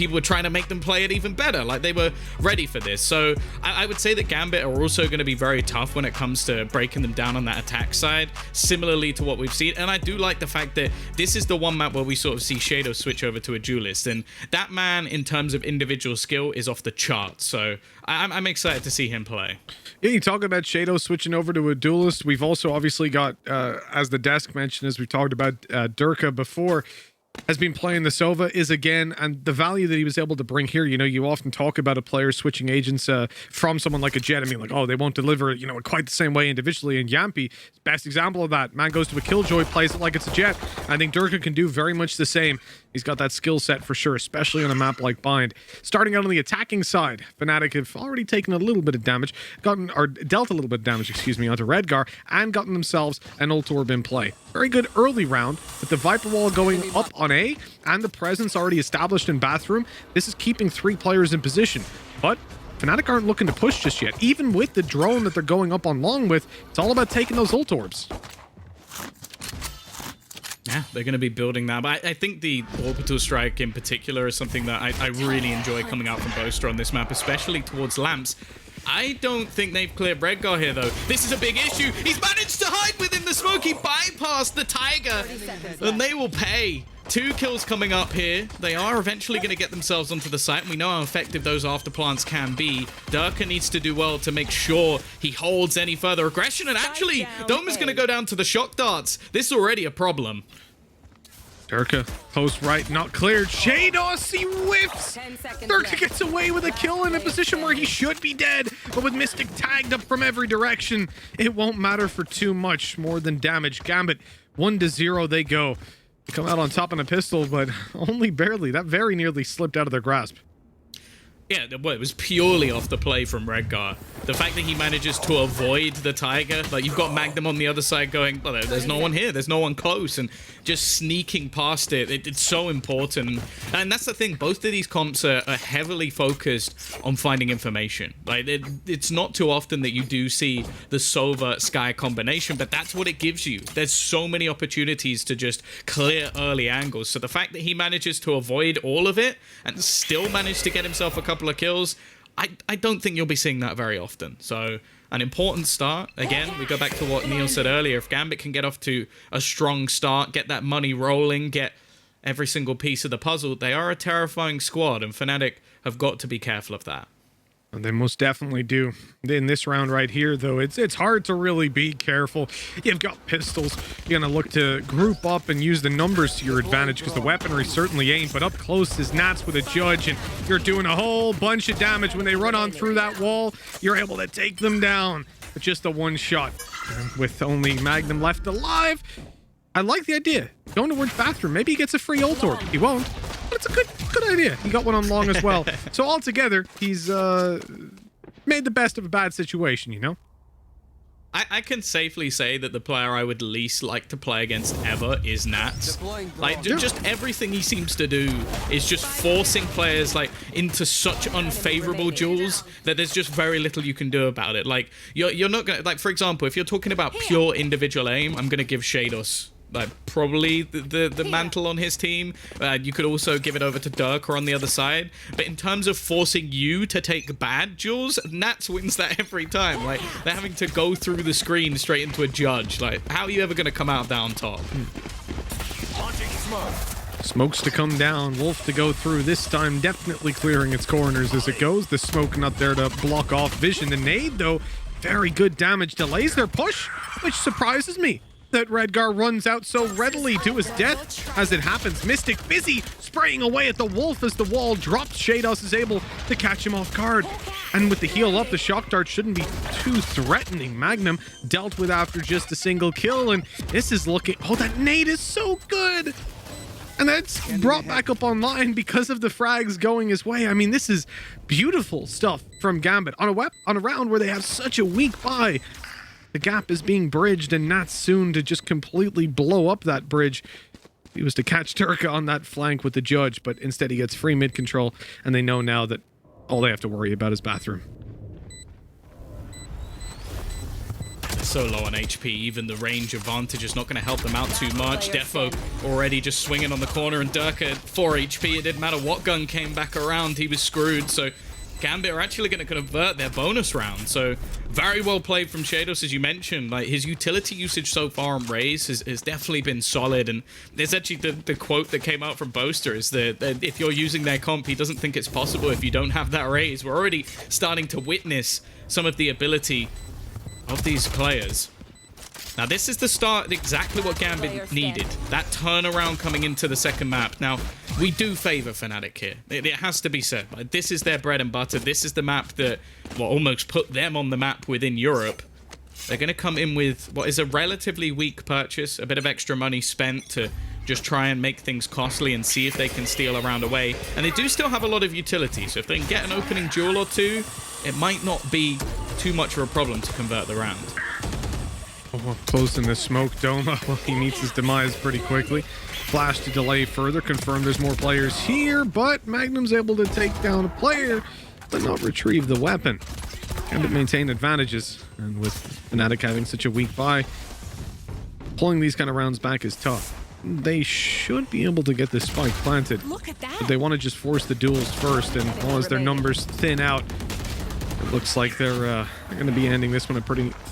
people were trying to make them play it even better. Like, they were ready for this. So I would say that Gambit are also going to be very tough when it comes to breaking them down on that attack side, similarly to what we've seen. And I do like the fact that this is the one map where we sort of see Shadow switch over to a duelist, and that man in terms of individual skill is off the charts. So I'm excited to see him play. Yeah, you talk about Shadow switching over to a duelist. We've also obviously got, as the desk mentioned, as we talked about, Durka before, has been playing the Sova, is again, and the value that he was able to bring here, you know, you often talk about a player switching agents from someone like a Jet. I mean, like, oh, they won't deliver, you know, quite the same way individually. And Yampy, best example of that. Man goes to a Killjoy, plays it like it's a Jet. I think Durka can do very much the same. He's got that skill set for sure, especially on a map like Bind. Starting out on the attacking side, FNATIC have already taken a little bit of damage, dealt a little bit of damage, excuse me, onto Redgar, and gotten themselves an ult orb in play. Very good early round, with the Viper Wall going up on A, and the presence already established in Bathroom. This is keeping 3 players in position, but FNATIC aren't looking to push just yet. Even with the drone that they're going up on long with, it's all about taking those ult orbs. Yeah, they're going to be building that. But I think the orbital strike in particular is something that I really enjoy coming out from Boaster on this map, especially towards Lamps. I don't think they've cleared Redgar here, though. This is a big issue. He's managed to hide within the smoke. He bypassed the Tiger, and they will pay. 2 kills coming up here. They are eventually going to get themselves onto the site, and we know how effective those afterplants can be. Durka needs to do well to make sure he holds any further aggression, and actually, Dome is going to go down to the shock darts. This is already a problem. Durka, post right, not cleared. Shados, he whiffs! Durka gets away with a kill in a position where he should be dead, but with Mystic tagged up from every direction, it won't matter for too much more than damage. Gambit, 1-0 they go. They come out on top on a pistol, but only barely. That very nearly slipped out of their grasp. Yeah, well, it was purely off the play from Redgar. The fact that he manages to avoid the Tiger, like, you've got Magnum on the other side going, well, there's no one here, there's no one close, and just sneaking past it, it's so important. And that's the thing, both of these comps are heavily focused on finding information. Like, it's not too often that you do see the Sova Sky combination, but that's what it gives you. There's so many opportunities to just clear early angles. So the fact that he manages to avoid all of it and still manage to get himself a couple of kills, I don't think you'll be seeing that very often. So an important start. Again, we go back to what Neil said earlier. If Gambit can get off to a strong start, get that money rolling, get every single piece of the puzzle, they are a terrifying squad, and FNATIC have got to be careful of that. And they most definitely do. In this round right here, though, it's hard to really be careful. You've got pistols. You're going to look to group up and use the numbers to your advantage, because the weaponry certainly ain't. But up close is Nats with a Judge, and you're doing a whole bunch of damage. When they run on through that wall, you're able to take them down with just a one shot. And with only Magnum left alive, I like the idea. Going towards Bathroom. Maybe he gets a free ult orb. He won't. But it's a good idea. He got one on long as well. So altogether, he's made the best of a bad situation, you know? I can safely say that the player I would least like to play against ever is Nats. Like, just everything he seems to do is just forcing players, like, into such unfavorable duels that there's just very little you can do about it. Like, you're not gonna, like, for example, if you're talking about pure individual aim, I'm gonna give Shados, like, probably the mantle on his team. You could also give it over to Durka on the other side. But in terms of forcing you to take bad duels, Nats wins that every time. Like, they're having to go through the screen straight into a Judge. Like, how are you ever going to come out down top? Smokes to come down, Wolf to go through, this time definitely clearing its corners as it goes. The smoke not there to block off vision. The nade, though, very good damage, delays their push, which surprises me that Redgar runs out so readily to his death as it happens. Mystic busy spraying away at the Wolf as the wall drops. Shados is able to catch him off guard. And with the heal up, the shock dart shouldn't be too threatening. Magnum dealt with after just a single kill, and this is looking... Oh, that nade is so good! And that's brought back up online because of the frags going his way. I mean, this is beautiful stuff from Gambit on a round where they have such a weak buy. The gap is being bridged, and Nats soon to just completely blow up that bridge. He was to catch Durka on that flank with the Judge, but instead he gets free mid control, and they know now that all they have to worry about is Bathroom. so low on HP, even the range advantage is not going to help them out too much. Defo already just swinging on the corner, and Dirk at 4 HP. It didn't matter what gun came back around, he was screwed. So Gambit are actually going to convert their bonus round. So very well played from Shados, as you mentioned. Like, his utility usage so far on Raze has definitely been solid. And there's actually the quote that came out from Boaster is that if you're using their comp, he doesn't think it's possible if you don't have that Raze. We're already starting to witness some of the ability of these players. Now, this is the start, exactly what Gambit needed. That turnaround coming into the second map. Now, we do favor FNATIC here. It has to be said. Like, this is their bread and butter. This is the map that, well, almost put them on the map within Europe. They're going to come in with what is a relatively weak purchase, a bit of extra money spent to just try and make things costly and see if they can steal a round away. And they do still have a lot of utility, so if they can get an opening duel or two, it might not be too much of a problem to convert the round. Oh, close in the smoke. Doma, well, he meets his demise pretty quickly. Flash to delay further, confirm there's more players here, but Magnum's able to take down a player, but not retrieve the weapon. Gambit maintain advantages, and with FNATIC having such a weak buy, pulling these kind of rounds back is tough. They should be able to get this spike planted. Look at that. But they want to just force the duels first, and as their numbers thin out, it looks like they're going to be ending this one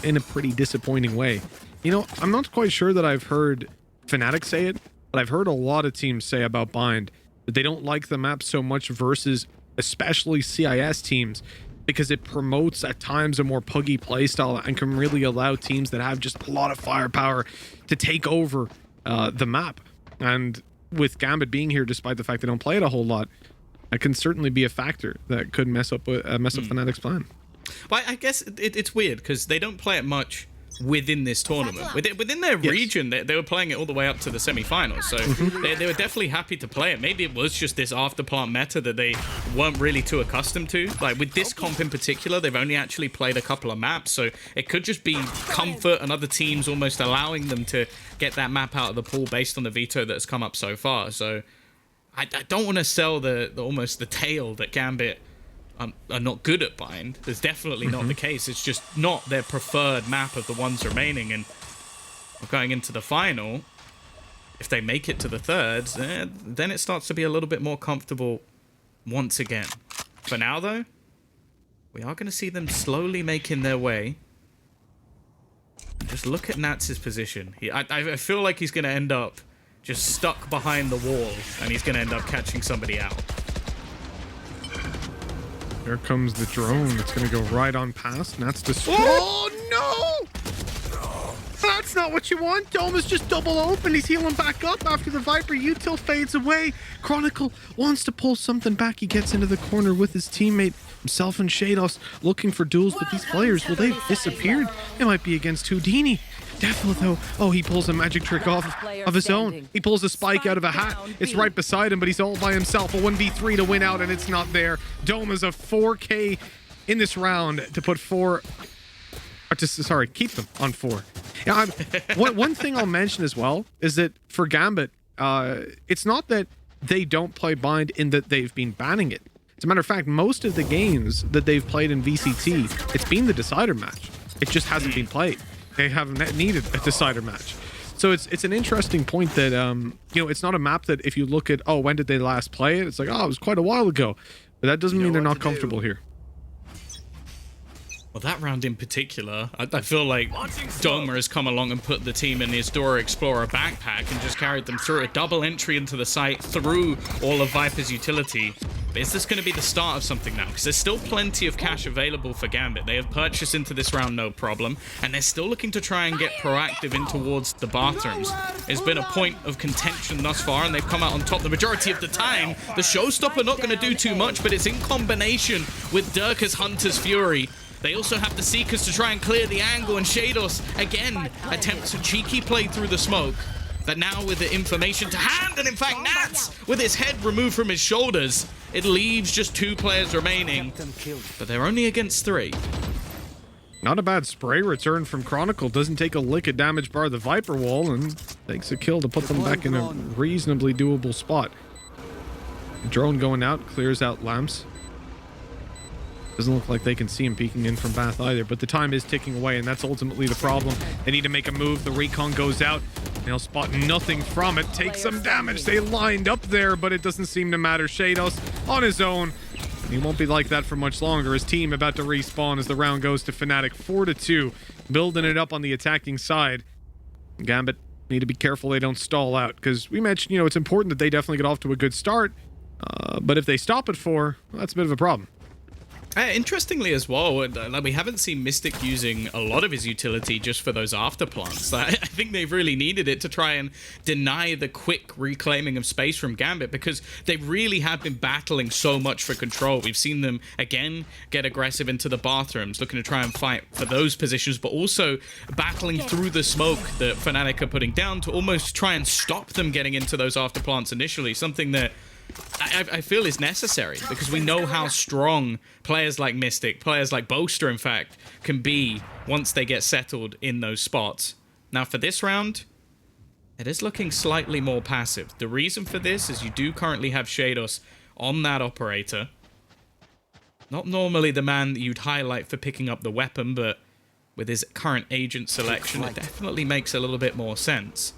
in a pretty disappointing way. You know, I'm not quite sure that I've heard FNATIC say it, but I've heard a lot of teams say about Bind that they don't like the map so much versus especially CIS teams because it promotes at times a more puggy playstyle and can really allow teams that have just a lot of firepower to take over the map. And with Gambit being here, despite the fact they don't play it a whole lot, that can certainly be a factor that could mess up FNATIC's plan. But I guess it's weird because they don't play it much within this tournament. Within their region, they were playing it all the way up to the semifinals. So they were definitely happy to play it. Maybe it was just this after-plant meta that they weren't really too accustomed to. Like with this comp in particular, they've only actually played a couple of maps. So it could just be comfort and other teams almost allowing them to get that map out of the pool based on the veto that's come up so far. So I don't want to sell almost the tale that Gambit are not good at Bind. There's definitely not the case. It's just not their preferred map of the ones remaining. And going into the final, if they make it to the thirds, then it starts to be a little bit more comfortable once again. For now, though, we are going to see them slowly making their way. Just look at Nats's position. I feel like he's going to end up just stuck behind the wall, and he's going to end up catching somebody out. There comes the drone. It's going to go right on past. Nats destroyed. Oh, no! That's not what you want. Dome is just double open. He's healing back up after the Viper util fades away. Chronicle wants to pull something back. He gets into the corner with his teammate. Himself and Shados looking for duels with these players. Well, they've disappeared. It might be against Houdini. Defo, though. Oh, he pulls a magic trick off of his own. He pulls a spike out of a hat. It's right beside him, but he's all by himself. A 1v3 to win out, and it's not there. Dome is a 4K in this round to put keep them on 4. Yeah, one thing I'll mention as well is that for Gambit, it's not that they don't play Bind in that they've been banning it. As a matter of fact, most of the games that they've played in VCT, it's been the decider match. It just hasn't been played. They haven't needed a decider match. So it's an interesting point that, you know, it's not a map that if you look at, oh, when did they last play it? It's like, oh, it was quite a while ago. But that doesn't mean they're not comfortable here. Well, that round in particular, I feel like Doma has come along and put the team in his Dora Explorer backpack and just carried them through a double entry into the site through all of Viper's utility. But is this going to be the start of something now? Because there's still plenty of cash available for Gambit. They have purchased into this round, no problem. And they're still looking to try and get proactive in towards the bathrooms. It's been a point of contention thus far, and they've come out on top the majority of the time. The Showstopper not going to do too much, but it's in combination with Dirk's Hunter's Fury. They also have the Seekers to try and clear the angle, and Shados, again, attempts a cheeky play through the smoke. But now with the information to hand, and in fact, Nats, with his head removed from his shoulders, it leaves just 2 players remaining. But they're only against 3. Not a bad spray return from Chronicle. Doesn't take a lick of damage bar the Viper wall, and takes a kill to put them back in a reasonably doable spot. Drone going out, clears out lamps. Doesn't look like they can see him peeking in from Bath either, but the time is ticking away, and that's ultimately the problem. They need to make a move. The recon goes out. They'll spot nothing from it. Take some damage. They lined up there, but it doesn't seem to matter. Shados on his own. He won't be like that for much longer. His team about to respawn as the round goes to FNATIC 4-2, building it up on the attacking side. GAMBIT need to be careful they don't stall out, because we mentioned, it's important that they definitely get off to a good start, but if they stop at 4, well, that's a bit of a problem. Interestingly as well, like we haven't seen Mystic using a lot of his utility just for those after plants. I think they've really needed it to try and deny the quick reclaiming of space from GAMBIT, because they really have been battling so much for control. We've seen them, again, get aggressive into the bathrooms, looking to try and fight for those positions, but also battling through the smoke that FNATIC are putting down to almost try and stop them getting into those after plants initially, something that I feel is necessary, because we know how strong players like Mystic, players like Boaster, in fact, can be once they get settled in those spots. Now, for this round, it is looking slightly more passive. The reason for this is you do currently have Shados on that operator. Not normally the man that you'd highlight for picking up the weapon, but with his current agent selection, it definitely makes a little bit more sense.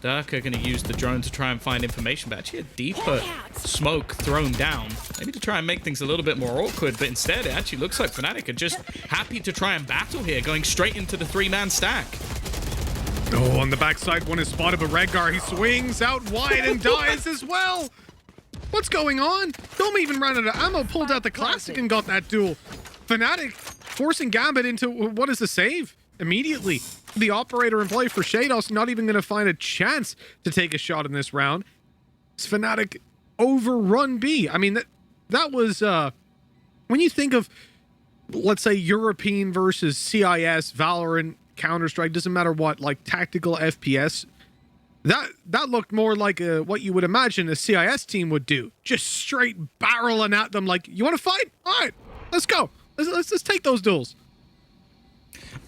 Dirk are going to use the drone to try and find information, but actually a deeper smoke thrown down. Maybe to try and make things a little bit more awkward, but instead it actually looks like FNATIC are just happy to try and battle here, going straight into the 3-man stack. Oh, on the backside, one is spotted, but Redgar, he swings out wide and dies as well. What's going on? Dome even ran out of ammo, pulled out the classic and got that duel. FNATIC forcing GAMBIT into, what is the save? Immediately. The operator in play for Shados not even going to find a chance to take a shot in this round. FNATIC overrun B. I mean, that was, when you think of, let's say, European versus CIS, Valorant, Counter-Strike, doesn't matter what, like tactical FPS, that looked more like what you would imagine a CIS team would do. Just straight barreling at them like, you want to fight? All right, let's go. Let's take those duels.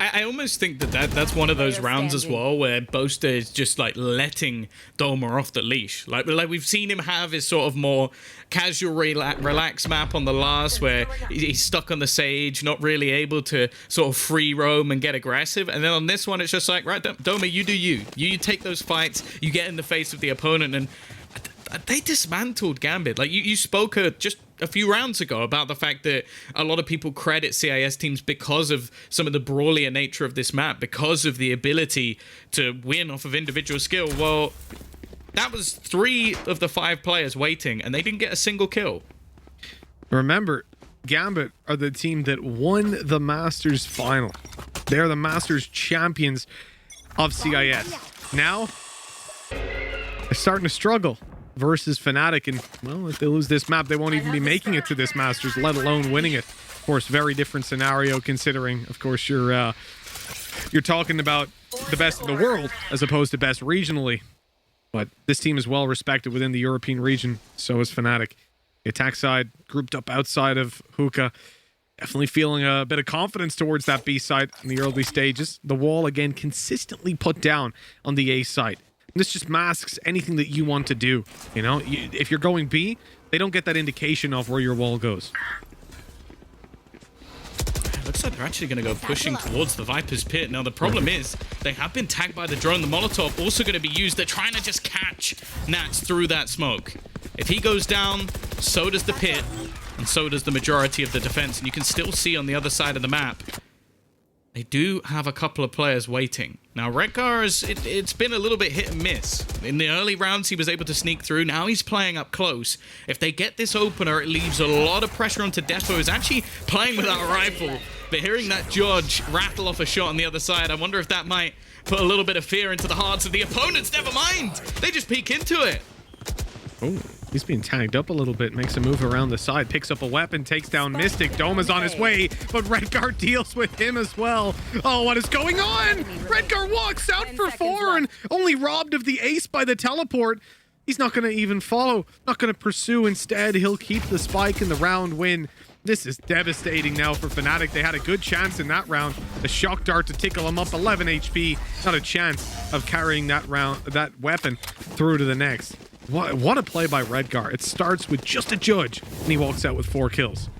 I almost think that's one of those rounds as well where Boaster is just like letting Doma off the leash. Like we've seen him have his sort of more casual relaxed map on the last, where he's stuck on the Sage, not really able to sort of free roam and get aggressive. And then on this one, it's just like, right, Doma, you do you. You take those fights, you get in the face of the opponent, and they dismantled GAMBIT. Like you spoke just a few rounds ago about the fact that a lot of people credit CIS teams because of some of the brawlier nature of this map, because of the ability to win off of individual skill. Well, that was 3 of the 5 players waiting, and they didn't get a single kill. Remember, GAMBIT are the team that won the Masters final. They're the Masters champions of CIS. Now, they're starting to struggle versus FNATIC, and well, if they lose this map, they won't even be making it to this Masters, let alone winning it. Of course, very different scenario considering, of course, you're talking about the best of the world as opposed to best regionally. But this team is well respected within the European region, so is FNATIC. The attack side grouped up outside of Hookah, definitely feeling a bit of confidence towards that B side in the early stages. The wall again consistently put down on the A side. This just masks anything that you want to do. If you're going B, they don't get that indication of where your wall goes. Looks like they're actually going to go pushing towards the Viper's Pit. Now, the problem is they have been tagged by the drone. The Molotov also going to be used. They're trying to just catch Nats through that smoke. If he goes down, so does the pit, and so does the majority of the defense. And you can still see on the other side of the map, they do have a couple of players waiting. Now, Redgar, it's been a little bit hit and miss. In the early rounds, he was able to sneak through. Now he's playing up close. If they get this opener, it leaves a lot of pressure onto Defo, who's actually playing without a rifle. But hearing that Judge rattle off a shot on the other side, I wonder if that might put a little bit of fear into the hearts of the opponents. Never mind. They just peek into it. Oh, he's being tagged up a little bit, makes a move around the side, picks up a weapon, takes down Mystic. Doma's on his way, but Redgar deals with him as well. Oh, what is going on? Redgar walks out for 4 and only robbed of the ace by the teleport. He's not going to even follow, not going to pursue. Instead, he'll keep the spike and the round win. This is devastating now for FNATIC. They had a good chance in that round. The shock dart to tickle him up, 11 HP. Not a chance of carrying that weapon through to the next. What a play by Redgar. It starts with just a Judge, and he walks out with 4 kills.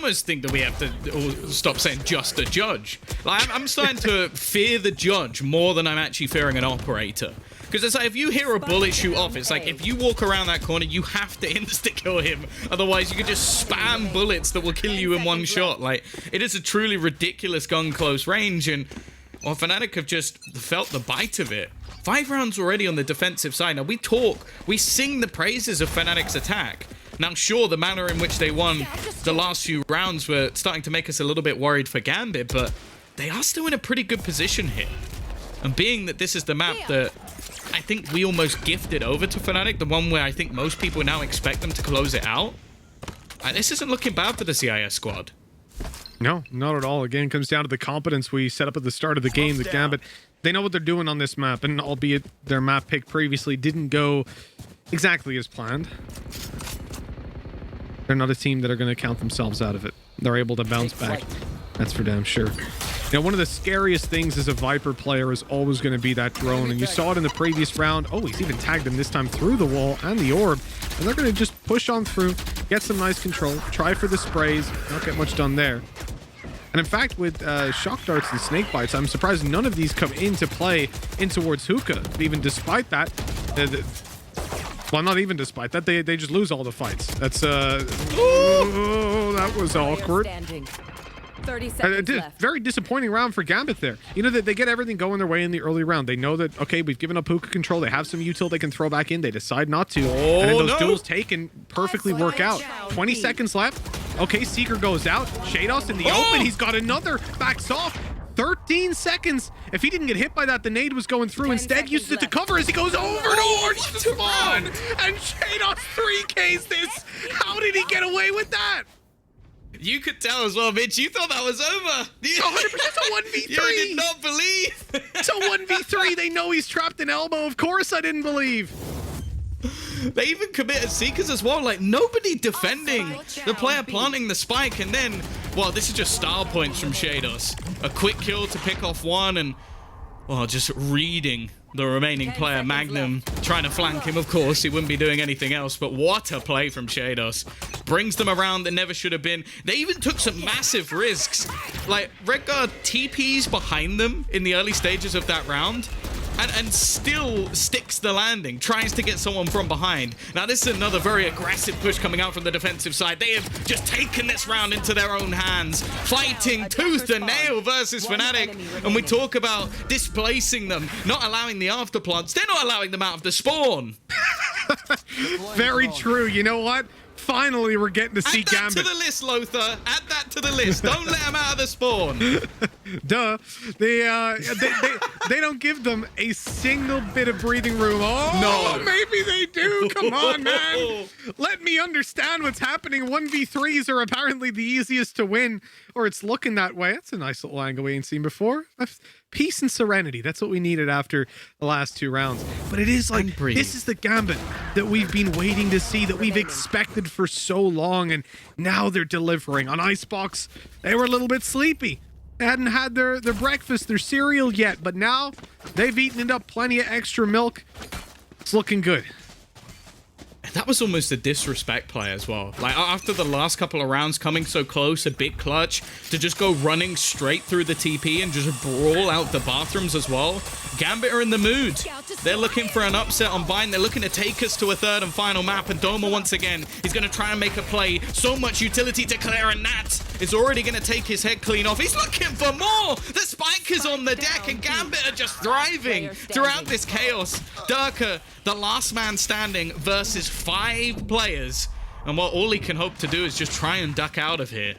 almost think that we have to stop saying just a judge. Like, I'm starting to fear the judge more than I'm actually fearing an operator. Because it's like, if you hear a bullet shoot off, it's like, if you walk around that corner, you have to insta-kill him. Otherwise, you could just spam bullets that will kill you in one shot. Like, it is a truly ridiculous gun close range, and well, FNATIC have just felt the bite of it. 5 rounds already on the defensive side. Now, we sing the praises of FNATIC's attack. Now, sure, the manner in which they won the last few rounds were starting to make us a little bit worried for GAMBIT, but they are still in a pretty good position here. And being that this is the map that I think we almost gifted over to FNATIC, the one where I think most people now expect them to close it out, this isn't looking bad for the CIS squad. No, not at all. Again, it comes down to the competence we set up at the start of the game. The GAMBIT, they know what they're doing on this map, and albeit their map pick previously didn't go exactly as planned, they're not a team that are going to count themselves out of it. They're able to bounce back. That's for damn sure. Now, one of the scariest things as a Viper player is always going to be that drone, and you saw it in the previous round. Oh, he's even tagged him this time through the wall and the orb, and they're going to just push on through, get some nice control, try for the sprays, not get much done there. And in fact, with shock darts and snake bites, I'm surprised none of these come into play in towards Hookah. Even despite that, well, not even despite that, they just lose all the fights. That's oh, that was awkward. 30 seconds left. Very disappointing round for GAMBIT there. You know, that they get everything going their way in the early round. They know that, okay, we've given up Hookah control. They have some util they can throw back in. They decide not to. And then those duels taken perfectly work out. 20 seconds left. Okay, Seeker goes out. Shados in the open. He's got another. Backs off. 13 seconds. If he didn't get hit by that, the nade was going through. Instead, uses it to cover as he goes over towards the spawn. And Shados 3Ks this. How did he get away with that? You could tell as well, Mitch. You thought that was over. 100% a 1v3. You did not believe. It's a 1v3. They know he's trapped in elbow. Of course I didn't believe. They even committed Seekers as well. Like, nobody defending the player planting the spike. And then, well, this is just style points from Shados. A quick kill to pick off one and, well, just reading the remaining player, Magnum, trying to flank him. Of course, he wouldn't be doing anything else, but what a play from Shados. Brings them around that never should have been. They even took some massive risks. Like, Redguard TPs behind them in the early stages of that round and still sticks the landing, tries to get someone from behind. Now, this is another very aggressive push coming out from the defensive side. They have just taken this round into their own hands, fighting tooth and nail versus FNATIC. And we talk about displacing them, not allowing the afterplants. They're not allowing them out of the spawn. Very true. You know what? Finally, we're getting to see GAMBIT. Add that to the list, Lothar. Add that to the list. Don't let them out of the spawn. Duh. They don't give them a single bit of breathing room. Oh, no. Maybe they do. Come on, man. Let me understand what's happening. 1v3s are apparently the easiest to win, or it's looking that way. That's a nice little angle we ain't seen before. Peace and serenity. That's what we needed after the last 2 rounds. But it is like, this is the GAMBIT that we've been waiting to see, that we've expected for so long, and now they're delivering. On Icebox, they were a little bit sleepy. They hadn't had their breakfast, their cereal yet, but now they've eaten it up, plenty of extra milk. It's looking good. That was almost a disrespect play as well. Like, after the last couple of rounds coming so close, a big clutch, to just go running straight through the TP and just brawl out the bathrooms as well. GAMBIT are in the mood. They're looking for an upset on Bind. They're looking to take us to a third and final map. And Doma, once again, he's going to try and make a play. So much utility to clear, and Nat is already going to take his head clean off. He's looking for more. The spike is on the deck, and GAMBIT are just thriving throughout this chaos. Durka, the last man standing versus 5 players. And what all he can hope to do is just try and duck out of here.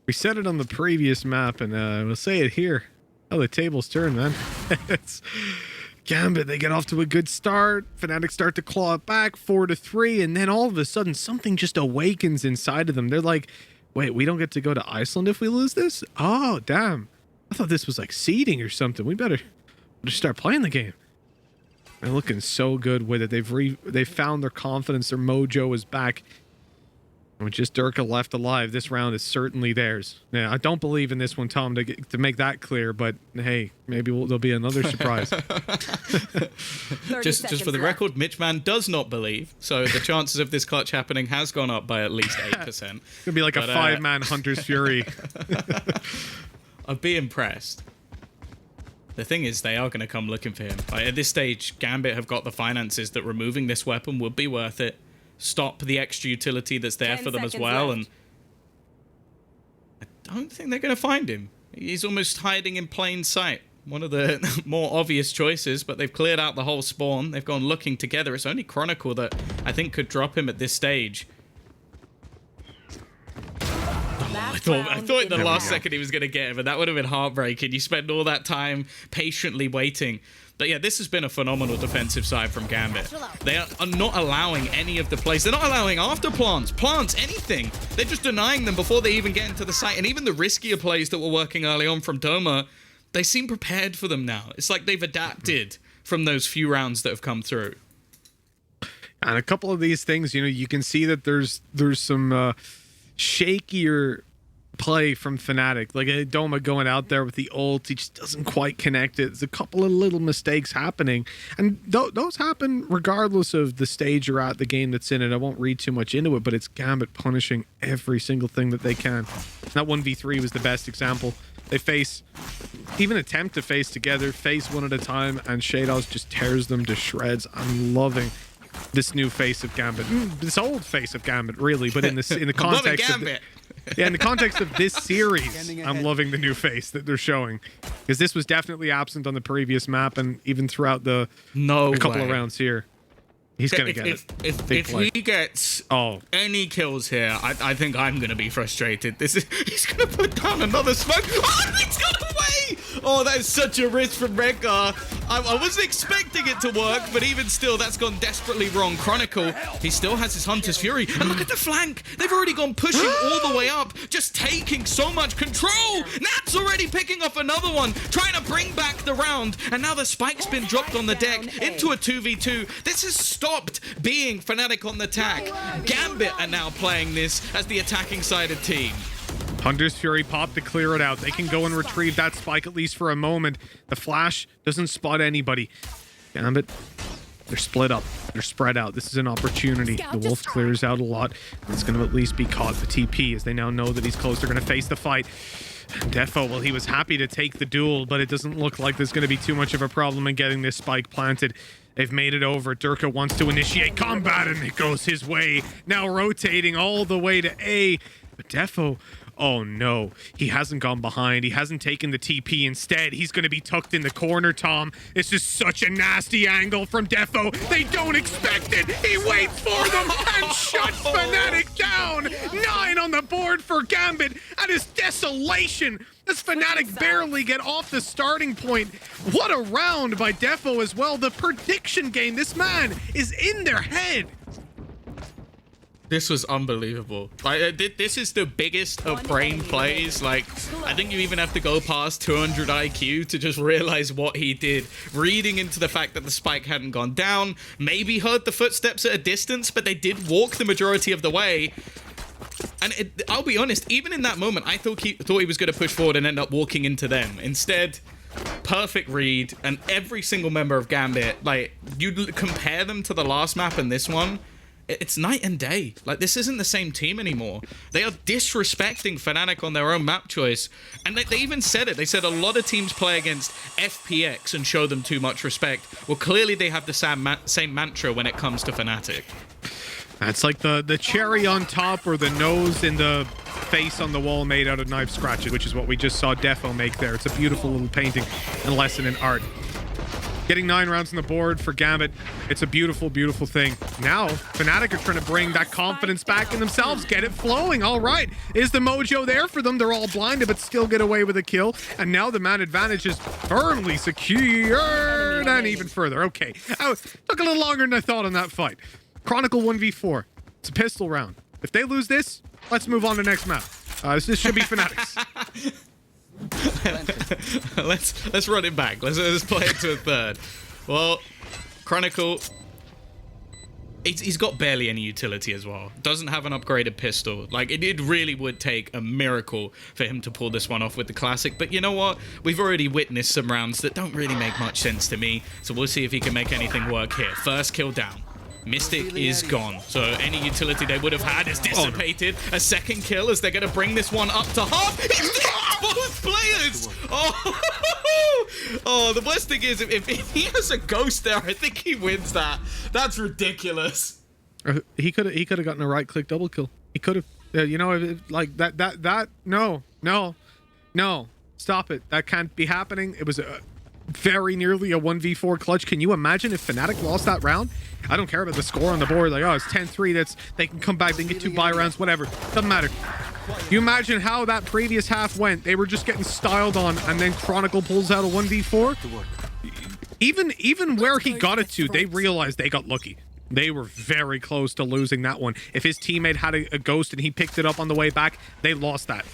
We said it on the previous map, and we'll say it here. Oh, the tables turn, man. It's GAMBIT, they get off to a good start. FNATIC start to claw it back, 4-3, and then all of a sudden, something just awakens inside of them. They're like, wait, we don't get to go to Iceland if we lose this? Oh, damn. I thought this was like seeding or something. We better start playing the game. They're looking so good with it. They've found their confidence. Their mojo is back. With just Durka left alive, this round is certainly theirs. Yeah, I don't believe in this one, Tom, to make that clear, but hey, maybe there'll be another surprise. just for the record, Mitchman does not believe, so the chances of this clutch happening has gone up by at least 8%. It's going to be like a 5-man Hunter's Fury. I'd be impressed. The thing is, they are going to come looking for him. Like, at this stage, Gambit have got the finances that removing this weapon would be worth it. Stop the extra utility that's there for them as well, and I don't think they're going to find him. He's almost hiding in plain sight. One of the more obvious choices, but they've cleared out the whole spawn. They've gone looking together. It's only Chronicle that I think could drop him at this stage. I thought in the last second he was going to get him, and that would have been heartbreaking. You spend all that time patiently waiting. But yeah, this has been a phenomenal defensive side from Gambit. They are not allowing any of the plays. They're not allowing after plants, anything. They're just denying them before they even get into the site. And even the riskier plays that were working early on from Doma, they seem prepared for them now. It's like they've adapted from those few rounds that have come through. And a couple of these things, you can see that there's some shakier play from FNATIC. Like Doma going out there with the ult, he just doesn't quite connect it. There's a couple of little mistakes happening, and those happen regardless of the stage you're at, the game that's in it. I won't read too much into it, but it's Gambit punishing every single thing that they can. That 1v3 was the best example. They even attempt to face together, face one at a time, and Shadows just tears them to shreds. I'm loving this new face of Gambit, this old face of Gambit, really, but in the context of in the context of this series, I'm loving the new face that they're showing, because this was definitely absent on the previous map and even throughout a couple of rounds here. He's gonna get it. If he gets any kills here, I think I'm gonna be frustrated. He's gonna put down another smoke. Oh, he's got away! Oh, that is such a risk from Redgar. I wasn't expecting it to work, but even still, that's gone desperately wrong. Chronicle, he still has his Hunter's Fury. And look at the flank. They've already gone pushing all the way up, just taking so much control. Nat's already picking off another one, trying to bring back the round. And now the spike's been dropped on the deck into a 2v2. This has stopped being FNATIC on the attack. Gambit are now playing this as the attacking-sided team. Hunter's Fury pop to clear it out. They can go and retrieve that spike at least for a moment. The flash doesn't spot anybody. Gambit, they're split up. They're spread out. This is an opportunity. The wolf clears out a lot. It's going to at least be caught the TP, as they now know that he's close. They're going to face the fight. Defo, well, he was happy to take the duel, but it doesn't look like there's going to be too much of a problem in getting this spike planted. They've made it over. Durka wants to initiate combat, and it goes his way. Now rotating all the way to A. But Defo, oh no, he hasn't gone behind. He hasn't taken the TP. Instead, he's going to be tucked in the corner, Tom. This is such a nasty angle from Defo. They don't expect it. He waits for them and shuts FNATIC down. 9 on the board for Gambit at his desolation. As FNATIC barely get off the starting point. What a round by Defo as well. The prediction game, this man is in their head. This was unbelievable. Like, this is the biggest of brain plays. Like, I think you even have to go past 200 IQ to just realize what he did. Reading into the fact that the spike hadn't gone down, maybe heard the footsteps at a distance, but they did walk the majority of the way. And I'll be honest, even in that moment, I thought he was going to push forward and end up walking into them. Instead, perfect read, and every single member of Gambit, like, you compare them to the last map and this one, it's night and day. Like, this isn't the same team anymore. They are disrespecting FNATIC on their own map choice. And they even said it. They said a lot of teams play against FPX and show them too much respect. Well, clearly they have the same mantra when it comes to FNATIC. That's like the cherry on top, or the nose in the face on the wall made out of knife scratches, which is what we just saw Defo make there. It's a beautiful little painting and lesson in art. Getting 9 rounds on the board for Gambit. It's a beautiful, beautiful thing. Now, FNATIC are trying to bring that confidence back in themselves. Get it flowing. All right. Is the mojo there for them? They're all blinded, but still get away with a kill. And now the man advantage is firmly secured. And even further. Okay. Took a little longer than I thought on that fight. Chronicle 1v4. It's a pistol round. If they lose this, let's move on to next map. This should be FNATIC's. let's run it back. Let's play it to a third. Well, Chronicle, He's got barely any utility as well. Doesn't have an upgraded pistol. Like, it really would take a miracle for him to pull this one off with the Classic. But you know what? We've already witnessed some rounds that don't really make much sense to me. So we'll see if he can make anything work here. First kill down. Mystic is gone. So any utility they would have had is dissipated. A second kill as they're going to bring this one up to half. He's got both players! Oh, oh, the worst thing is, if he has a ghost there, I think he wins that. That's ridiculous. He could have gotten a right-click double kill. He could have, you know, like that. No, stop it. That can't be happening. It was very nearly a 1v4 clutch. Can you imagine if FNATIC lost that round? I don't care about the score on the board. Like, oh, it's 10-3. They can come back. They can get 2 buy rounds, whatever. Doesn't matter. You imagine how that previous half went. They were just getting styled on, and then Chronicle pulls out a 1v4. Even where he got it to, they realized they got lucky. They were very close to losing that one. If his teammate had a ghost and he picked it up on the way back, they lost that.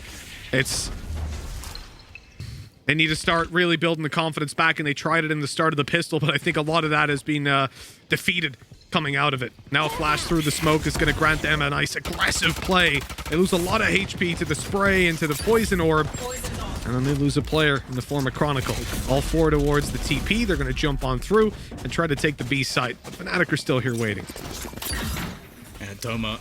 They need to start really building the confidence back, and they tried it in the start of the pistol, but I think a lot of that has been defeated coming out of it. Now a flash through the smoke is going to grant them a nice aggressive play. They lose a lot of HP to the spray and to the poison orb, and then they lose a player in the form of Chronicle. All 4 towards the TP. They're going to jump on through and try to take the B site, but FNATIC are still here waiting. Yeah, Doma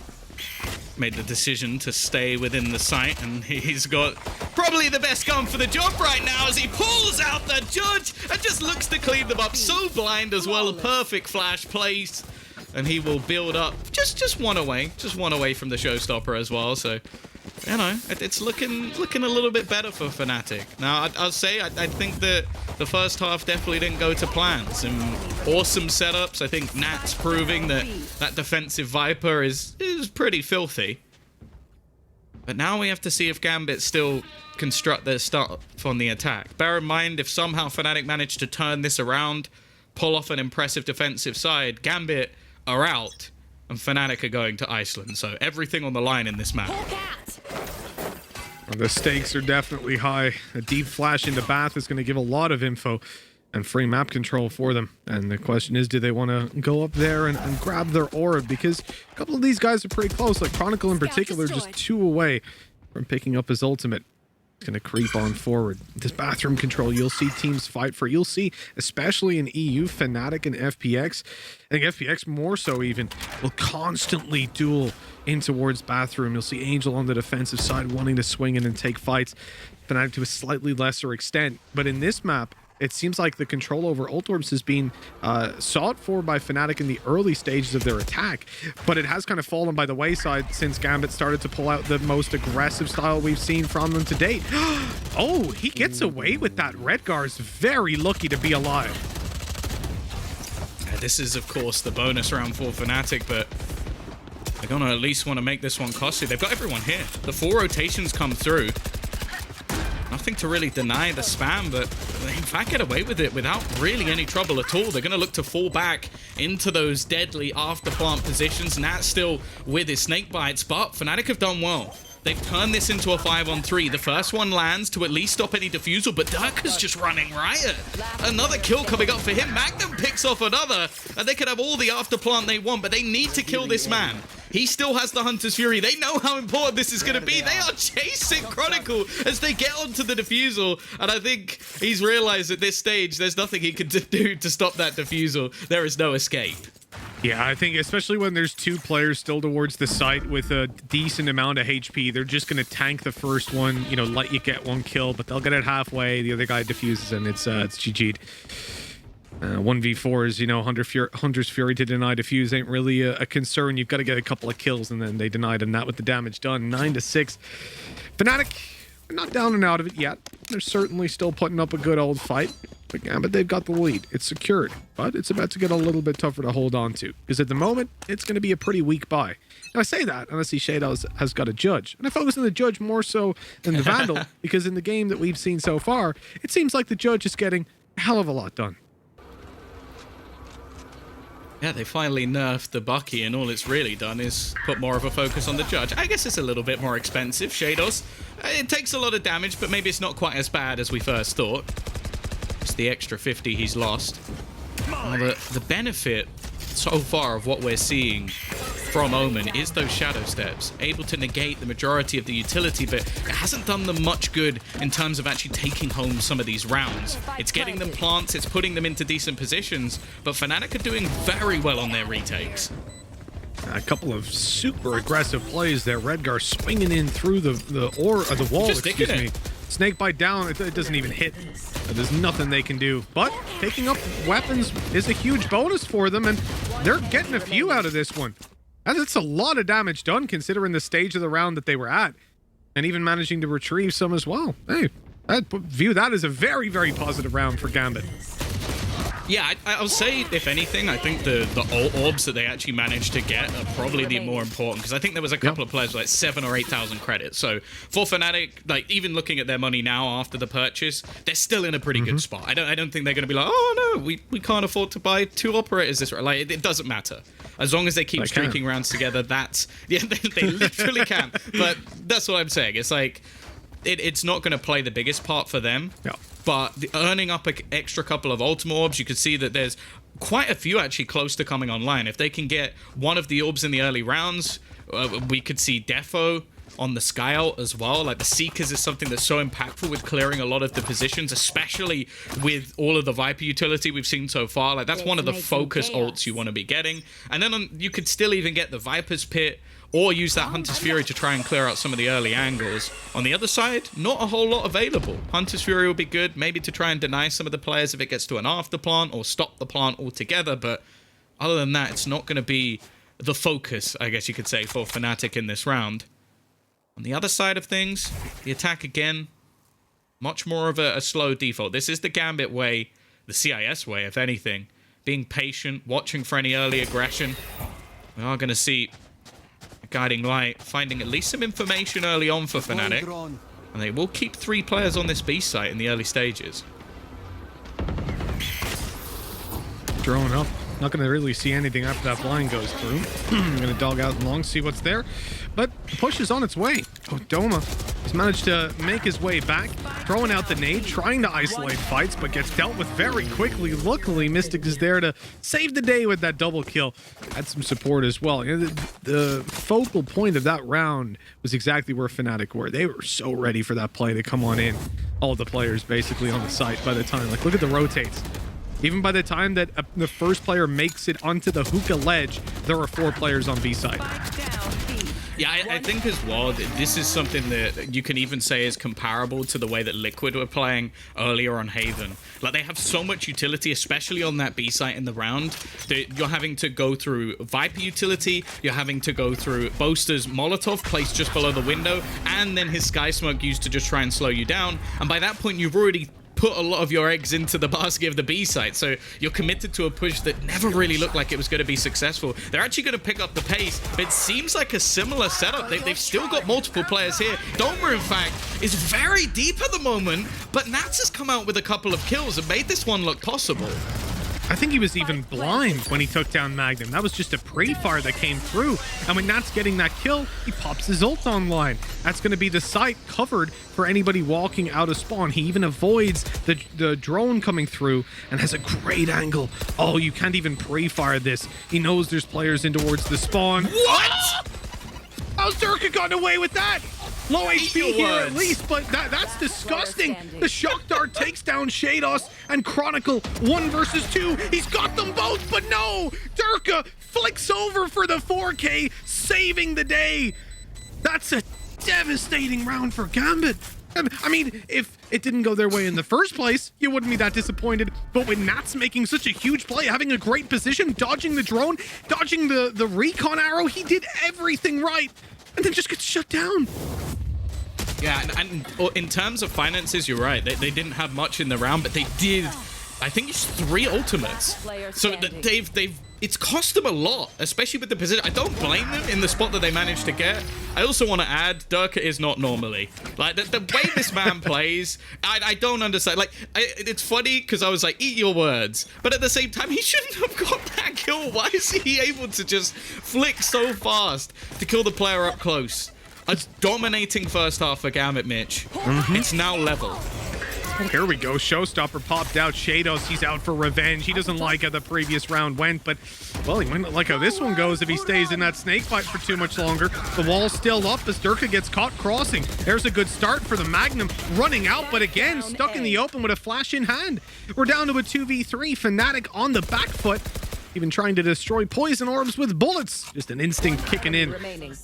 made the decision to stay within the site, and he's got probably the best gun for the job right now as he pulls out the Judge and just looks to clean them up. So blind as well. A perfect flash place, and he will build up just one away from the showstopper as well. So, you know, it's looking a little bit better for FNATIC. Now, I'll say I think that the first half definitely didn't go to plan. Some awesome setups. I think Nat's proving that defensive Viper is pretty filthy. But now we have to see if Gambit still construct their stuff on the attack. Bear in mind, if somehow FNATIC managed to turn this around, pull off an impressive defensive side, Gambit are out, and FNATIC are going to Iceland. So everything on the line in this map. The stakes are definitely high. A deep flash into Bath is going to give a lot of info and free map control for them. And the question is, do they want to go up there and grab their orb? Because a couple of these guys are pretty close. Like Chronicle in particular, just 2 away from picking up his ultimate. It's going to creep on forward. This bathroom control, you'll see teams fight for. You'll see, especially in EU, FNATIC and FPX. I think FPX more so even, will constantly duel in towards bathroom. You'll see Angel on the defensive side wanting to swing in and take fights. FNATIC to a slightly lesser extent. But in this map, it seems like the control over ult orbs has been sought for by FNATIC in the early stages of their attack, but it has kind of fallen by the wayside since Gambit started to pull out the most aggressive style we've seen from them to date. Oh, he gets away with that. Redgar's very lucky to be alive. This is, of course, the bonus round for FNATIC, but they're going to at least want to make this one costly. They've got everyone here. The 4 rotations come through. Nothing to really deny the spam, but they in fact get away with it without really any trouble at all. They're going to look to fall back into those deadly after plant positions. Nat still with his snake bites, but FNATIC have done well. They've turned this into a 5-on-3. The first one lands to at least stop any defusal, but Dirk is just running riot. Another kill coming up for him. Magnum picks off another, and they could have all the after plant they want, but they need to kill this man. He still has the Hunter's Fury. They know how important this is going to be. They are chasing Chronicle as they get onto the defusal, and I think he's realized at this stage there's nothing he can do to stop that defusal. There is no escape. Yeah, I think especially when there's 2 players still towards the site with a decent amount of HP, they're just going to tank the first one, you know, let you get 1 kill, but they'll get it halfway. The other guy defuses, and it's GG'd. 1v4s, you know, Hunter's Fury to deny defuse ain't really a concern. You've got to get a couple of kills, and then they denied him that with the damage done. 9-6. FNATIC, they're not down and out of it yet. They're certainly still putting up a good old fight. But Gambit, they've got the lead. It's secured, but it's about to get a little bit tougher to hold on to. Because at the moment, it's going to be a pretty weak buy. Now, I say that, and I see Shadows has got a Judge. And I focus on the Judge more so than the Vandal, because in the game that we've seen so far, it seems like the Judge is getting a hell of a lot done. Yeah, they finally nerfed the Bucky, and all it's really done is put more of a focus on the Judge. I guess it's a little bit more expensive, Shadows. It takes a lot of damage, but maybe it's not quite as bad as we first thought. It's the extra 50 he's lost. Well, the benefit so far of what we're seeing from Omen is those shadow steps, able to negate the majority of the utility, but it hasn't done them much good in terms of actually taking home some of these rounds. It's getting them plants, it's putting them into decent positions, but FNATIC are doing very well on their retakes. A couple of super aggressive plays there. Redgar swinging in through the wall, excuse me. Snake bite down, it doesn't even hit. There's nothing they can do. But taking up weapons is a huge bonus for them, and they're getting a few out of this one. That's a lot of damage done considering the stage of the round that they were at. And even managing to retrieve some as well. Hey, I view that as a very, very positive round for Gambit. Yeah, I'll say, if anything, I think the orbs that they actually managed to get are probably the more important, because I think there was a couple of players with like 7,000 or 8,000 credits. So for FNATIC, like even looking at their money now after the purchase, they're still in a pretty good spot. I don't think they're going to be like, oh no, we can't afford to buy 2 operators this round. Like it doesn't matter. As long as they keep streaking rounds together, that's they literally can. But that's what I'm saying. It's like it's not going to play the biggest part for them. Yeah. But earning up an extra couple of Ultima Orbs, you could see that there's quite a few actually close to coming online. If they can get one of the orbs in the early rounds, we could see Defo on the Sky Ult as well. Like the Seekers is something that's so impactful with clearing a lot of the positions, especially with all of the Viper utility we've seen so far. Like that's one of the focus ults you want to be getting. And then you could still even get the Viper's Pit, or use that Hunter's Fury to try and clear out some of the early angles. On the other side, not a whole lot available. Hunter's Fury will be good, maybe to try and deny some of the players if it gets to an after plant, or stop the plant altogether, but other than that, it's not going to be the focus, I guess you could say, for FNATIC in this round. On the other side of things, the attack again, much more of a slow default. This is the Gambit way, the CIS way, if anything. Being patient, watching for any early aggression. We are going to see Guiding Light finding at least some information early on for FNATIC, and they will keep 3 players on this B site in the early stages. Drone up. Not going to really see anything after that blind goes through. I'm going to dog out long, see what's there. But the push is on its way. Oh, Doma has managed to make his way back, throwing out the nade, trying to isolate fights, but gets dealt with very quickly. Luckily, Mystic is there to save the day with that double kill. Had some support as well. You know, the focal point of that round was exactly where FNATIC were. They were so ready for that play to come on in. All the players basically on the site by the time. Like, look at the rotates. Even by the time that the first player makes it onto the hookah ledge, there are 4 players on B side. Yeah, I think as well, this is something that you can even say is comparable to the way that Liquid were playing earlier on Haven. Like, they have so much utility, especially on that B site in the round, that you're having to go through Viper utility, you're having to go through Boaster's Molotov placed just below the window, and then his Sky Smoke used to just try and slow you down. And by that point, you've already put a lot of your eggs into the basket of the B site, so you're committed to a push that never really looked like it was going to be successful. They're actually going to pick up the pace, but it seems like a similar setup. They've still got multiple players here. Doma, in fact, is very deep at the moment, but Nats has come out with a couple of kills and made this one look possible. I think he was even blind when he took down Magnum. That was just a pre-fire that came through. And when Nat's getting that kill, he pops his ult online. That's going to be the site covered for anybody walking out of spawn. He even avoids the drone coming through and has a great angle. Oh, you can't even pre-fire this. He knows there's players in towards the spawn. What? How's Durka gotten away with that? Low HP here at least, but that's disgusting. The Shock Dart takes down Shados and Chronicle 1 versus 2. He's got them both, but no! Durka flicks over for the 4K, saving the day. That's a devastating round for Gambit. I mean, if it didn't go their way in the first place, you wouldn't be that disappointed. But with Nats making such a huge play, having a great position, dodging the drone, dodging the recon arrow, he did everything right. And then just gets shut down. Yeah, and in terms of finances, you're right. They didn't have much in the round, but they did, I think it's 3 ultimates. So it's cost them a lot, especially with the position. I don't blame them in the spot that they managed to get. I also want to add, Durka is not normally. Like, the way this man plays, I don't understand. Like, it's funny because I was like, eat your words. But at the same time, he shouldn't have got that kill. Why is he able to just flick so fast to kill the player up close? A dominating first half for Gambit, Mitch. It's now level. Oh, here we go. Showstopper popped out. Shados, he's out for revenge. He doesn't like how the previous round went, but, well, he might not like how this one goes if he stays in that snake fight for too much longer. The wall's still up as Durka gets caught crossing. There's a good start for the Magnum, running out, but again, stuck in the open with a flash in hand. We're down to a 2v3. FNATIC on the back foot. Even trying to destroy poison orbs with bullets. Just an instinct kicking in.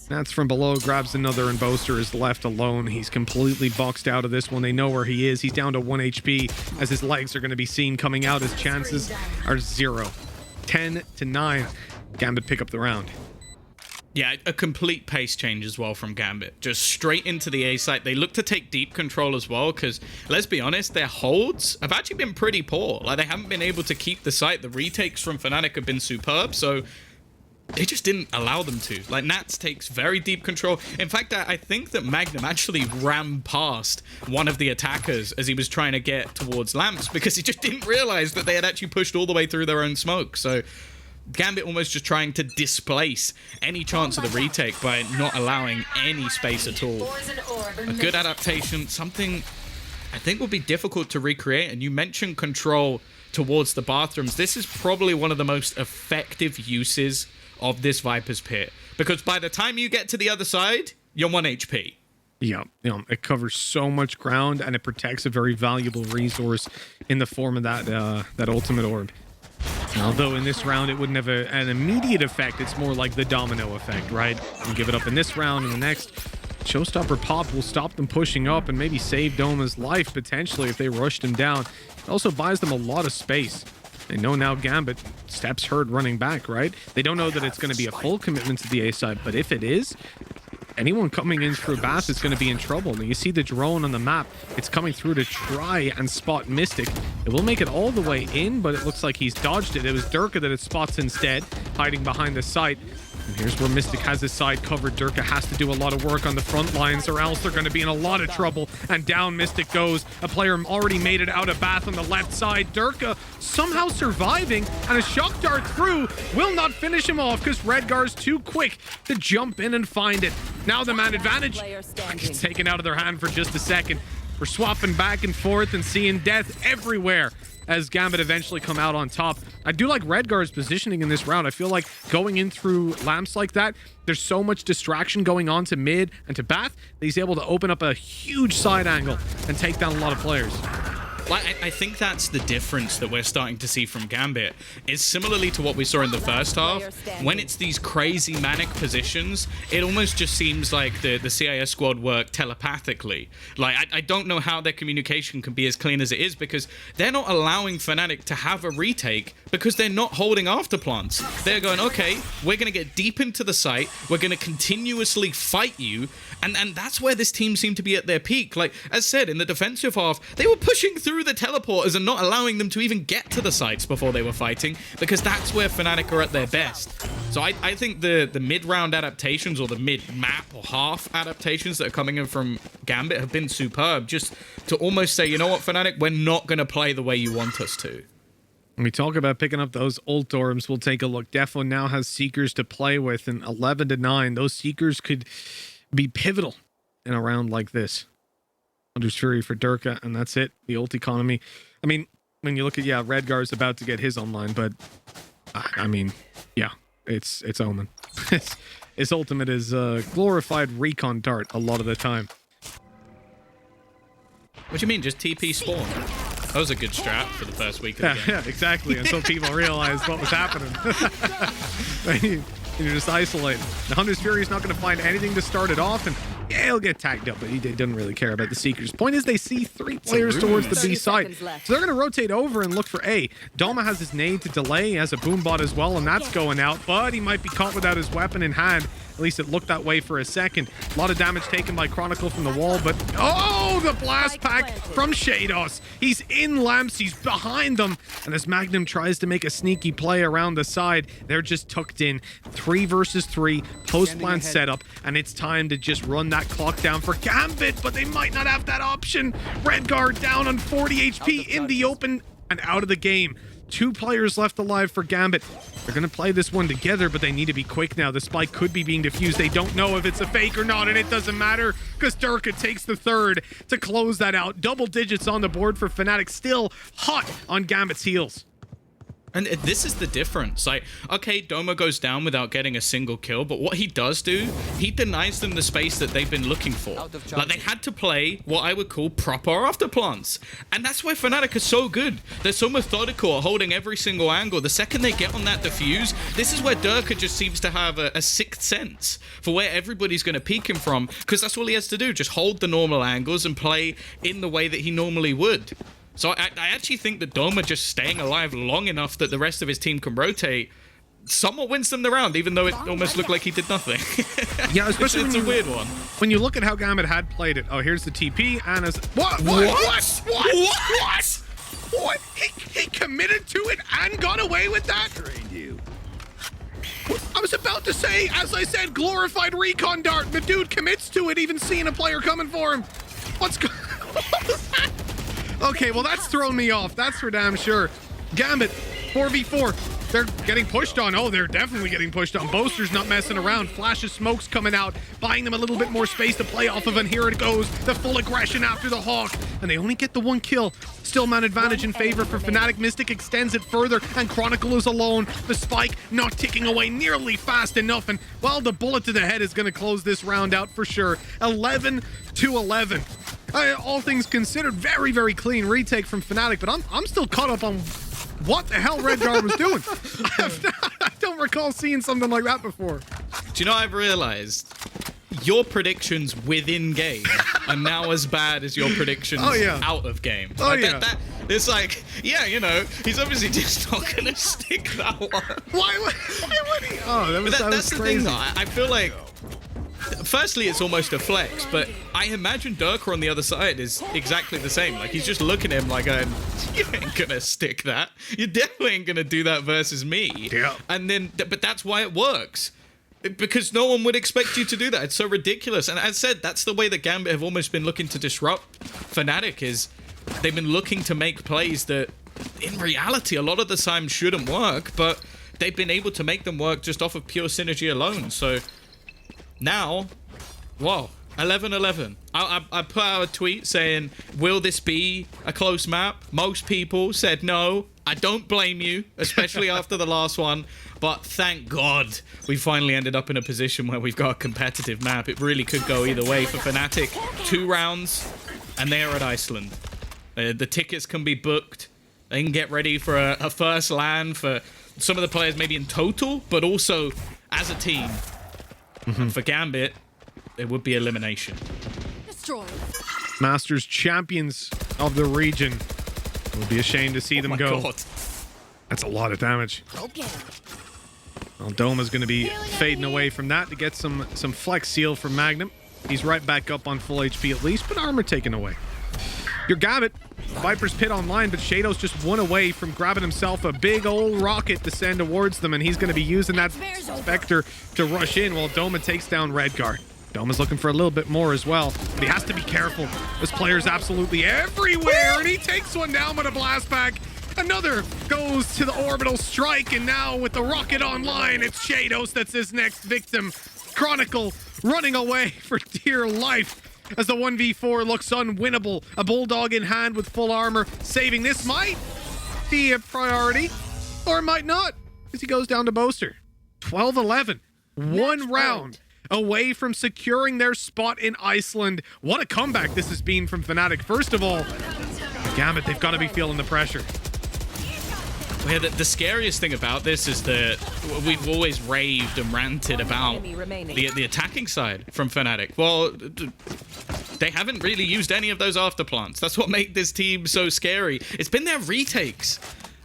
That's from below, grabs another, and Boaster is left alone. He's completely boxed out of this one. They know where he is. He's down to 1 HP as his legs are going to be seen coming out. His chances are 0. 10-9. Gambit pick up the round. Yeah, a complete pace change as well from Gambit. Just straight into the A site. They look to take deep control as well because, let's be honest, their holds have actually been pretty poor. Like, they haven't been able to keep the site. The retakes from FNATIC have been superb, so they just didn't allow them to. Like, Nats takes very deep control. In fact, I think that Magnum actually ran past one of the attackers as he was trying to get towards Lamps because he just didn't realize that they had actually pushed all the way through their own smoke. So Gambit almost just trying to displace any chance of the retake by not allowing any space at all. A good adaptation, something I think will be difficult to recreate. And you mentioned control towards the bathrooms. This is probably one of the most effective uses of this Viper's Pit, because by the time you get to the other side, you're 1 HP. Yeah, it covers so much ground and it protects a very valuable resource in the form of that ultimate orb. Although in this round it wouldn't have an immediate effect, it's more like the domino effect, right? You give it up in this round and the next. Showstopper pop will stop them pushing up and maybe save Doma's life potentially if they rushed him down. It also buys them a lot of space. They know now Gambit steps heard running back, right? They don't know that it's going to be a full commitment to the A side, but if it is, anyone coming in through Bath is going to be in trouble. And you see the drone on the map. It's coming through to try and spot Mystic. It will make it all the way in, but it looks like he's dodged it. It was Durka that it spots instead, hiding behind the site. And here's where Mystic has his side covered. Durka has to do a lot of work on the front lines or else they're going to be in a lot of trouble. And down Mystic goes. A player already made it out of Bath on the left side. Durka somehow surviving, and a shock dart through will not finish him off because Redgar's too quick to jump in and find it. Now the man advantage gets taken out of their hand for just a second. We're swapping back and forth and seeing death everywhere as Gambit eventually come out on top. I do like Redgar's positioning in this round. I feel like going in through lamps like that, there's so much distraction going on to mid and to Bath that he's able to open up a huge side angle and take down a lot of players. Well, I think that's the difference that we're starting to see from Gambit. Is similarly to what we saw in the first half. When it's these crazy manic positions, it almost just seems like the CIS squad work telepathically. Like, I don't know how their communication can be as clean as it is because they're not allowing FNATIC to have a retake because they're not holding after plants. They're going, okay, we're going to get deep into the site. We're going to continuously fight you. And that's where this team seemed to be at their peak. Like, as said, in the defensive half, they were pushing through the teleporters and not allowing them to even get to the sites before they were fighting, because that's where FNATIC are at their best. So I think the mid-round adaptations or the mid-map or half adaptations that are coming in from Gambit have been superb, just to almost say, you know what, FNATIC, we're not going to play the way you want us to. When we talk about picking up those ult orbs, we'll take a look. Defo now has Seekers to play with, and 11-9. Those Seekers could be pivotal in a round like this. Hunter's Fury for Durka, and that's it. The ult economy. I mean, when you look at, Redgar's about to get his online, but I mean, yeah, it's Omen. His ultimate is glorified recon dart a lot of the time. What do you mean, just TP spawn? That was a good strat for the first week of the game. Yeah, exactly, until people realized what was happening. You're just isolated. The Hunter's Fury is not going to find anything to start it off, and yeah, he'll get tagged up, but he doesn't really care about the Seekers. Point is, they see 3 players towards the B side, so they're going to rotate over and look for A. Doma has his nade to delay, he has a boombot as well, and that's going out, but he might be caught without his weapon in hand. At least it looked that way for a second. A lot of damage taken by Chronicle from the wall, but oh, the blast pack from Shados. He's in lamps, he's behind them, and as Magnum tries to make a sneaky play around the side, they're just tucked in. 3 versus 3, post-plant setup, and it's time to just run that clock down for Gambit, but they might not have that option. Redgar down on 40 HP in the open and out of the game. 2 players left alive for Gambit. They're going to play this one together, but they need to be quick now. The spike could be being defused. They don't know if it's a fake or not, and it doesn't matter because Durka takes the third to close that out. Double digits on the board for FNATIC, still hot on Gambit's heels. And this is the difference. Like, okay, Doma goes down without getting a single kill, but what he does do, he denies them the space that they've been looking for. Like, they had to play what I would call proper afterplants. And that's why FNATIC are so good. They're so methodical at holding every single angle. The second they get on that defuse, this is where Durka just seems to have a sixth sense for where everybody's going to peek him from, because that's all he has to do, just hold the normal angles and play in the way that he normally would. So I actually think that Doma just staying alive long enough that the rest of his team can rotate somewhat wins them the round, even though it almost looked like he did nothing. Yeah, especially it's a weird one. When you look at how Gambit had played it. Oh, here's the TP. Anna's... What? He committed to it and got away with that? I was about to say, as I said, glorified recon dart. The dude commits to it, even seeing a player coming for him. What was that? Okay, well, that's thrown me off. That's for damn sure. Gambit, 4v4. They're getting pushed on. Oh, they're definitely getting pushed on. Boaster's not messing around. Flash of smokes coming out, buying them a little bit more space to play off of, and here it goes. The full aggression after the Hawk, and they only get the 1 kill. Still man advantage in favor for FNATIC. Mystic extends it further, and Chronicle is alone. The spike not ticking away nearly fast enough, and, well, the bullet to the head is going to close this round out for sure. 11-11. All things considered, very, very clean retake from FNATIC, but I'm still caught up on what the hell Redguard was doing. I don't recall seeing something like that before. Do you know, I've realized your predictions within game are now as bad as your predictions out of game. It's like, yeah, you know, he's obviously just not going to stick that one. Why would he? Oh, that was that's the crazy. thing, though. I feel like, firstly, it's almost a flex, but I imagine Durka on the other side is exactly the same. Like, he's just looking at him like, you ain't gonna stick that. You definitely ain't gonna do that versus me. Yeah. And then, but that's why it works. Because no one would expect you to do that. It's so ridiculous. And as I said, that's the way that Gambit have almost been looking to disrupt FNATIC, is they've been looking to make plays that, in reality, a lot of the time shouldn't work, but they've been able to make them work just off of pure synergy alone. So now, whoa, 11-11. I put out a tweet saying, will this be a close map? Most people said no. I don't blame you, especially after the last one. But thank God we finally ended up in a position where we've got a competitive map. It really could go either way for FNATIC. 2 rounds, and they are at Iceland. The tickets can be booked. They can get ready for a first LAN for some of the players, maybe in total, but also as a team. For Gambit, there would be elimination. Destroy. Masters champions of the region. It would be a shame to see them go. God. That's a lot of damage. Okay. Well, Doma's going to be fading away from that to get some flex seal from Magnum. He's right back up on full HP at least, but armor taken away. Your Gambit, Viper's Pit online, but Shadows just 1 away from grabbing himself a big old rocket to send towards them, and he's going to be using that Spectre to rush in while Doma takes down Redguard. Doma's looking for a little bit more as well, but he has to be careful. This player's absolutely everywhere, and he takes one down with a blast back. Another goes to the orbital strike, and now with the rocket online, it's Shadows that's his next victim. Chronicle running away for dear life as the 1v4 looks unwinnable. A Bulldog in hand with full armor. Saving this might be a priority, or it might not, as he goes down to Boaster. 12-11. 1 round away from securing their spot in Iceland. What a comeback this has been from FNATIC. First of all, Gambit, they've got to be feeling the pressure. Yeah, the scariest thing about this is that we've always raved and ranted about the attacking side from FNATIC. Well, they haven't really used any of those afterplants. That's what made this team so scary. It's been their retakes.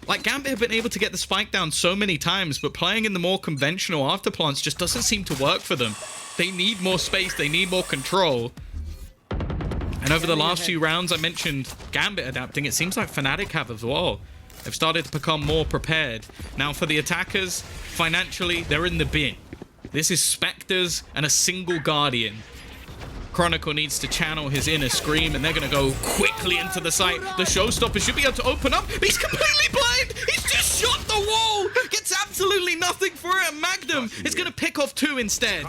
Like, Gambit have been able to get the spike down so many times, but playing in the more conventional afterplants just doesn't seem to work for them. They need more space. They need more control. And over the last few rounds, I mentioned Gambit adapting. It seems like FNATIC have as well. They've started to become more prepared. Now, for the attackers, financially, they're in the bin. This is Spectres and a single Guardian. Chronicle needs to channel his inner scream, and they're going to go quickly into the site. The showstopper should be able to open up, but he's completely blind. He's wall, gets absolutely nothing for it, and Magnum is going to pick off 2 instead.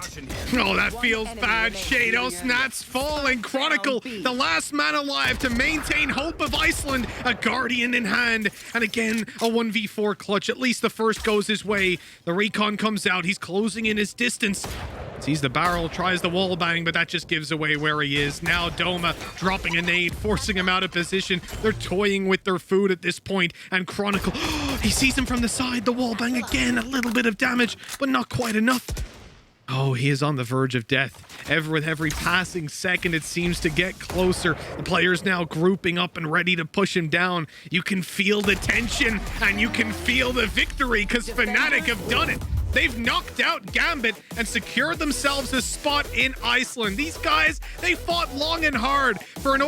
Oh, that feels bad. Shadows, Nats falling. Chronicle, the last man alive to maintain hope of Iceland. A Guardian in hand. And again, a 1v4 clutch. At least the first goes his way. The recon comes out. He's closing in his distance. Sees the barrel, tries the wall bang, but that just gives away where he is. Now Doma dropping a nade, forcing him out of position. They're toying with their food at this point. And Chronicle, he sees him from the side. The wall bang again, a little bit of damage, but not quite enough. Oh, he is on the verge of death. With every passing second, it seems to get closer. The players now grouping up and ready to push him down. You can feel the tension, and you can feel the victory, because FNATIC have done it. They've knocked out GAMBIT and secured themselves a spot in Iceland. These guys, they fought long and hard for an